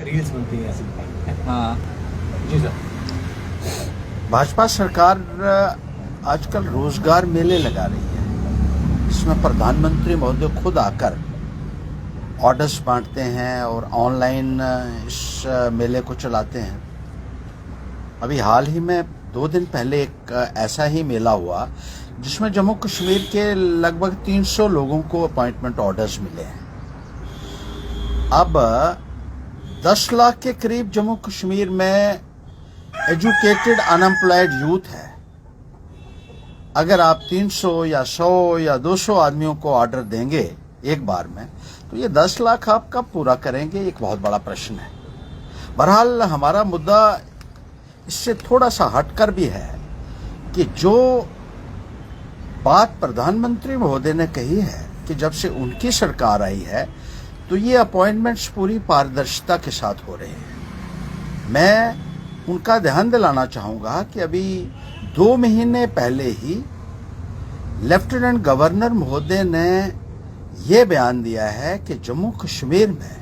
Reels बनती हैं ऐसी। हाँ। जी सर। भाजपा सरकार आजकल रोजगार मेले लगा रही है। इसमें प्रधानमंत्री महोदय खुद आकर ऑर्डर्स बांटते हैं और ऑनलाइन इस मेले को चलाते हैं। अभी हाल ही में 2 दिन पहले एक ऐसा ही मेला हुआ जिसमें जम्मू कश्मीर के लगभग 300 लोगों को अपॉइंटमेंट ऑर्डर्स मिले हैं। अब 10 लाख के करीब जम्मू कश्मीर में एजुकेटेड अनएम्प्लॉयड यूथ है। अगर आप 300 या 100 या 200 आदमियों को ऑर्डर देंगे एक बार में, तो ये 10 लाख आप कब पूरा करेंगे, एक बहुत बड़ा प्रश्न है। बहरहाल हमारा मुद्दा इससे थोड़ा सा हटकर भी है कि जो बात प्रधानमंत्री महोदय ने कही है कि जब से उनकी सरकार आई है तो ये अपॉइंटमेंट्स पूरी पारदर्शिता के साथ हो रहे हैं। मैं उनका ध्यान दिलाना चाहूंगा कि अभी 2 महीने पहले ही लेफ्टिनेंट गवर्नर महोदय ने ये बयान दिया है कि जम्मू कश्मीर में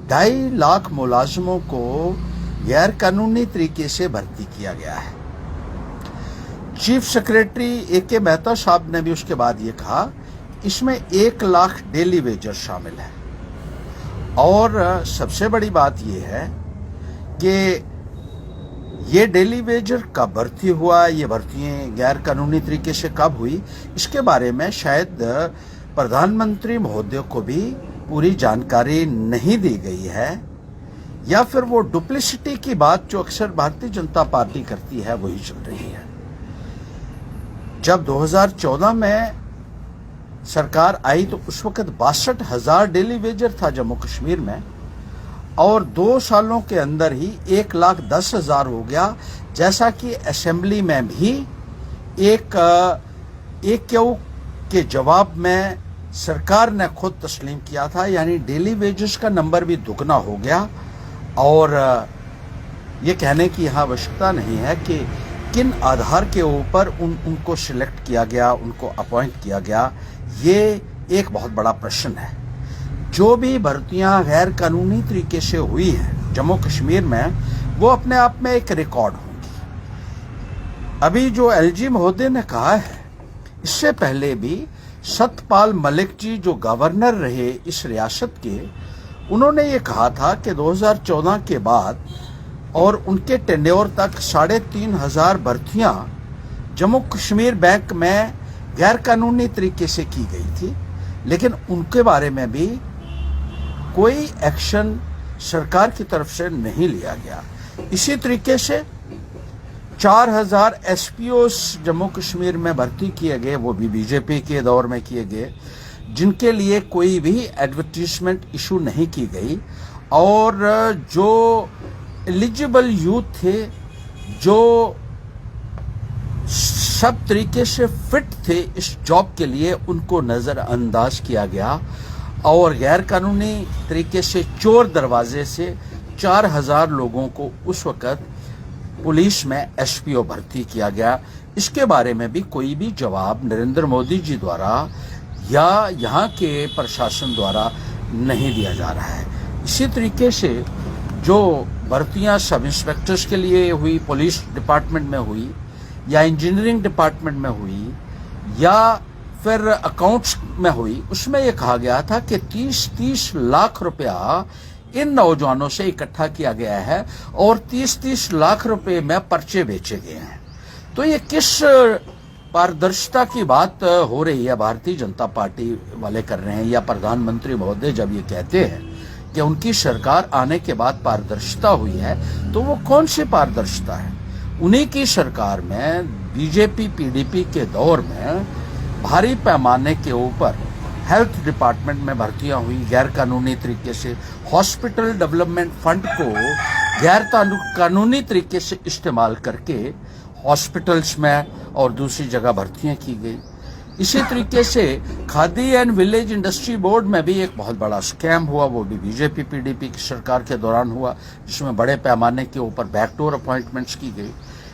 2.5 लाख मुलाजिमों को गैर कानूनी तरीके से भर्ती किया गया है। Chief secretary A K. मेहता साहब ने भी उसके बाद ये कहा इसमें 1 लाख डेली वेजर शामिल है। और सबसे बड़ी बात यह है कि ये डेली वेजर कब भर्ती हुआ, ये भर्तियां गैर कानूनी तरीके से कब हुई, इसके बारे में शायद प्रधानमंत्री महोदय को भी पूरी जानकारी नहीं दी गई है, या फिर वो डुप्लिसिटी की बात जो अक्सर भारतीय जनता पार्टी करती है वही चल रही है। जब 2014 में सरकार आई तो उस वक्त 62,000 डेली वेजर था जम्मू कश्मीर में, और 2 सालों के अंदर ही 1,10,000 हो गया, जैसा कि असेंबली में भी एक क्यू के जवाब में सरकार ने खुद तस्लीम किया था। यानी डेली वेजेस का नंबर भी दुगना हो गया। और ये कहने की यहाँ आवश्यकता नहीं है कि किन आधार के ऊपर उनको सिलेक्ट किया गया, उनको अपॉइंट किया गया, ये एक बहुत बड़ा प्रश्न है। जो भी भर्तियां गैर कानूनी तरीके से हुई हैं जम्मू कश्मीर में, वो अपने आप में एक रिकॉर्ड होंगी। अभी जो एलजी महोदय ने कहा है, इससे पहले भी सतपाल मलिक जी जो गवर्नर रहे इस रियासत के, उन्होंने ये कहा था कि 2014 के बाद और उनके टेन्योर तक 3,500 भर्तियां जम्मू कश्मीर बैंक में गैर कानूनी तरीके से की गई थी, लेकिन उनके बारे में भी कोई एक्शन सरकार की तरफ से नहीं लिया गया। इसी तरीके से 4,000 एसपीओस जम्मू कश्मीर में भर्ती किए गए, वो भी बीजेपी के दौर में किए गए, जिनके लिए कोई भी एडवर्टीजमेंट इशू नहीं की गई। और जो एलिजिबल यूथ थे, जो सब तरीके से फिट थे इस जॉब के लिए, उनको नजरअंदाज किया गया। और गैर कानूनी तरीके से चोर दरवाजे से 4,000 लोगों को उस वक्त पुलिस में एसपीओ भर्ती किया गया। इसके बारे में भी कोई भी जवाब नरेंद्र मोदी जी द्वारा या यहाँ के प्रशासन द्वारा नहीं दिया जा रहा है। इसी तरीके से जो भर्तियां सब इंस्पेक्टर्स के लिए हुई, पुलिस डिपार्टमेंट में हुई, या इंजीनियरिंग डिपार्टमेंट में हुई, या फिर अकाउंट्स में हुई, उसमें यह कहा गया था कि 30-30 लाख रुपया इन नौजवानों से इकट्ठा किया गया है और 30-30 लाख रुपए में पर्चे बेचे गए हैं। तो ये किस पारदर्शिता की बात हो रही है भारतीय जनता पार्टी वाले कर रहे हैं, या प्रधानमंत्री महोदय जब ये कहते हैं कि उनकी सरकार आने के बाद पारदर्शिता हुई है, तो वो कौन सी पारदर्शिता है? उन्हीं की सरकार में बीजेपी पीडीपी के दौर में भारी पैमाने के ऊपर हेल्थ डिपार्टमेंट में भर्तियां हुई गैर कानूनी तरीके से। हॉस्पिटल डेवलपमेंट फंड को गैर कानूनी तरीके से इस्तेमाल करके हॉस्पिटल्स में और दूसरी जगह भर्तियां की गई। इसी तरीके से khadi and village industry board में भी एक बहुत बड़ा स्कैम हुआ, वो भी बीजेपी पीडीपी की सरकार के दौरान हुआ, जिसमें बड़े पैमाने के ऊपर बैकडोर अपॉइंटमेंट्स की गई।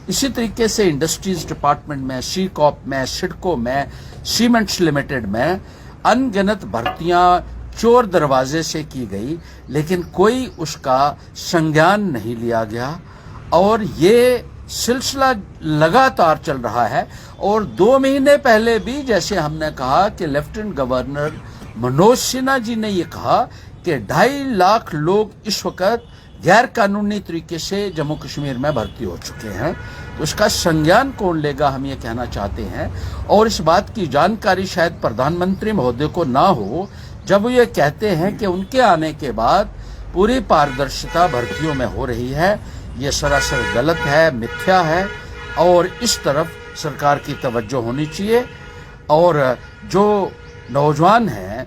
इसी तरीके से इंडस्ट्रीज डिपार्टमेंट में, सीकॉप में, सिडको में, सीमेंट्स लिमिटेड में अनगिनत भर्तियां चोर दरवाजे से की गई, लेकिन कोई उसका संज्ञान नहीं लिया गया और ये सिलसिला लगातार चल रहा है। और 2 महीने पहले भी जैसे हमने कहा कि लेफ्टिनेंट गवर्नर मनोज सिन्हा जी ने ये कहा कि 2.5 लाख लोग इस वक्त गैर कानूनी तरीके से जम्मू कश्मीर में भर्ती हो चुके हैं, तो उसका संज्ञान कौन लेगा, हम ये कहना चाहते हैं। और इस बात की जानकारी शायद प्रधानमंत्री महोदय को ना हो जब वो ये कहते हैं कि उनके आने के बाद पूरी पारदर्शिता भर्तियों में हो रही है। ये सरासर गलत है, मिथ्या है और इस तरफ सरकार की तवज्जो होनी चाहिए। और जो नौजवान हैं,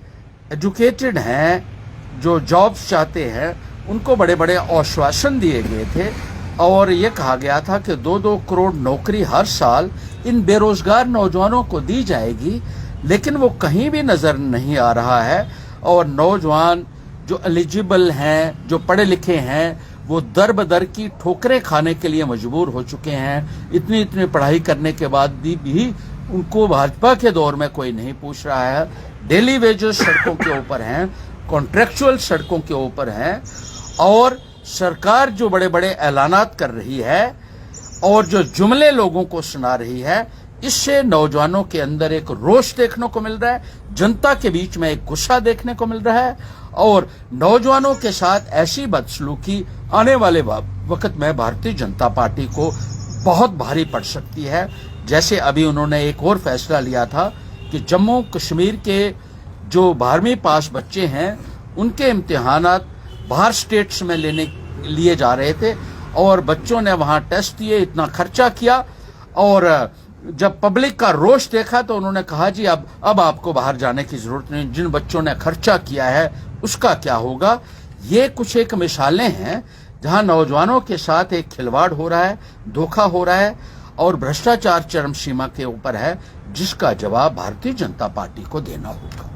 एजुकेटेड हैं, जो जॉब्स चाहते हैं, उनको बड़े बड़े आश्वासन दिए गए थे और ये कहा गया था कि 2-2 करोड़ नौकरी हर साल इन बेरोजगार नौजवानों को दी जाएगी, लेकिन वो कहीं भी नजर नहीं आ रहा है। और नौजवान जो एलिजिबल हैं, जो पढ़े लिखे हैं, वो दर बदर की ठोकरें खाने के लिए मजबूर हो चुके हैं। इतनी पढ़ाई करने के बाद भी उनको भाजपा के दौर में कोई नहीं पूछ रहा है। डेली वेजेस सड़कों के ऊपर हैं, कॉन्ट्रेक्चुअल सड़कों के ऊपर हैं और सरकार जो बड़े बड़े ऐलानात कर रही है और जो जुमले लोगों को सुना रही है, इससे नौजवानों के अंदर एक रोष देखने को मिल रहा है, जनता के बीच में एक गुस्सा देखने को मिल रहा है और नौजवानों के साथ ऐसी बदसलूकी आने वाले वक्त में भारतीय जनता पार्टी को बहुत भारी पड़ सकती है। जैसे अभी उन्होंने एक और फैसला लिया था कि जम्मू कश्मीर के जो 12वीं पास बच्चे हैं उनके इम्तिहानात बाहर स्टेट्स में लिए जा रहे थे और बच्चों ने वहां टेस्ट दिए, इतना खर्चा किया और जब पब्लिक का रोष देखा तो उन्होंने कहा जी अब आपको बाहर जाने की जरूरत नहीं, जिन बच्चों ने खर्चा किया है उसका क्या होगा। ये कुछ एक मिसालें हैं जहां नौजवानों के साथ एक खिलवाड़ हो रहा है, धोखा हो रहा है और भ्रष्टाचार चरम सीमा के ऊपर है, जिसका जवाब भारतीय जनता पार्टी को देना होगा।